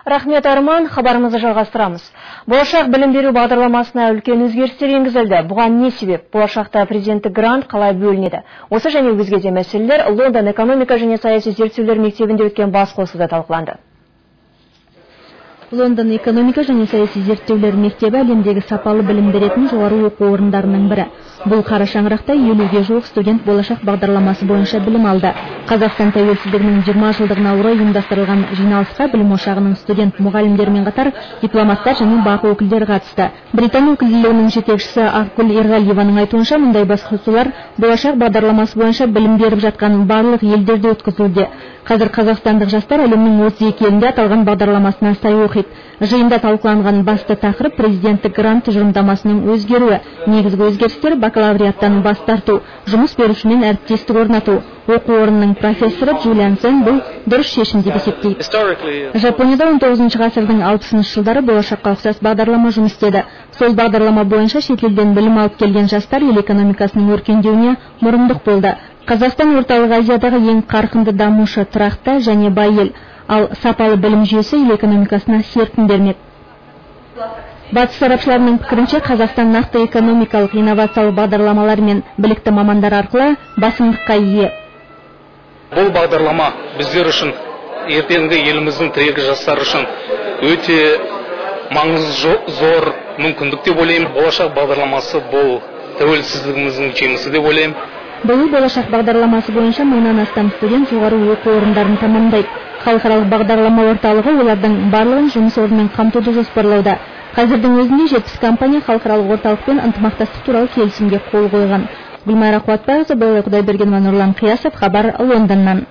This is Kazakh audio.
Рахмет, Арман. Хабарымызды жалғастырамыз. Болашақ білім беру бағдарламасына үлкен өзгерістер енгізілді. Бұған не себеп? Болашақта президенттік грант қалай бөлінеді? Осы және өзге де мәселелер Лондон экономика және саяси зерттеулер мектебінде өткен басқосуда талқыланды. Лондон экономика және саяси зерттеулер мектебі әлемдегі сапалы білім беретін жоғары оқу орындарының бірі. Бұл қара шаңырақта 50-ге жуық студент болашақ бағдарламасы бойынша білім алды. Қазақстан тәуелсіздігінің 20 жылдығына орай ұйымдастырылған жиналысқа білім ошағының студент мұғалімдермен қатар дипломаттар және бақ өкілдері қатысты. Британ өкілдігінің жетекшісі Ақгүл Ерғалиеваның айтуынша, мұндай басқосулар болашақ бағдарламасы бойынша білім беріп жатқан барлық елдерде өткізілуде. Қазір қазақстандық жастар әлемнің 32 елінде аталған бағдарламасына сай оқиды. Жиында талқыланған басты тақырып президенттік грант тұжырымдамасының өзгеруі. Негізгі өзгерістер бакалавриаттан бас тарту, жұмыс берушімен әріптестік орнату. Оқу орнының профессоры Джулиан Сен бұл дұрыс шешім деп есептейді. Жапонияда 19 ғасырдың 60 жылдары болашаққа ұқсас бағдарлама жұмыс істеді. Сол бағдарлама бойынша шетелден білім алып келген жастар ел экономикасының өркендеуіне мұрындық болды. Қазақстан орталық Азиядағы ең қарқынды дамушы, тұрақты және бай ел, ал сапалы білім жүйесі ел экономикасына серпін бермек. Батыс сарапшыларының пікірінше, Қазақстан нақты экономикалық инновациялық бағдарламалар мен білікті мамандар арқылы басымдыққа ие. Бұл бағдарлама біздер үшін, ертеңгі еліміздің тірегі жастар үшін өте маңызы зор мүмкіндік деп ойлаймын. Болашақ бағдарламасы бұл тәуелсіздігіміздің жемісі деп ойлаймын. Бұл болашақ бағдарламасы бойынша 1000-нан астам студент жоғары оқу орындарын тамамдайды. Халықаралық бағдарлама орталығы олардың барлығын жұмыс орнымен қамтуды жоспарлауда. Қазірдің өзінде 70 компания халықаралық орталықпен ынтымақтастық туралы келісімге қол қойған. Гүлмайра Қуатбайқызы, Құдайбергенова, Нұрлан Қиясов, хабар Лондоннан.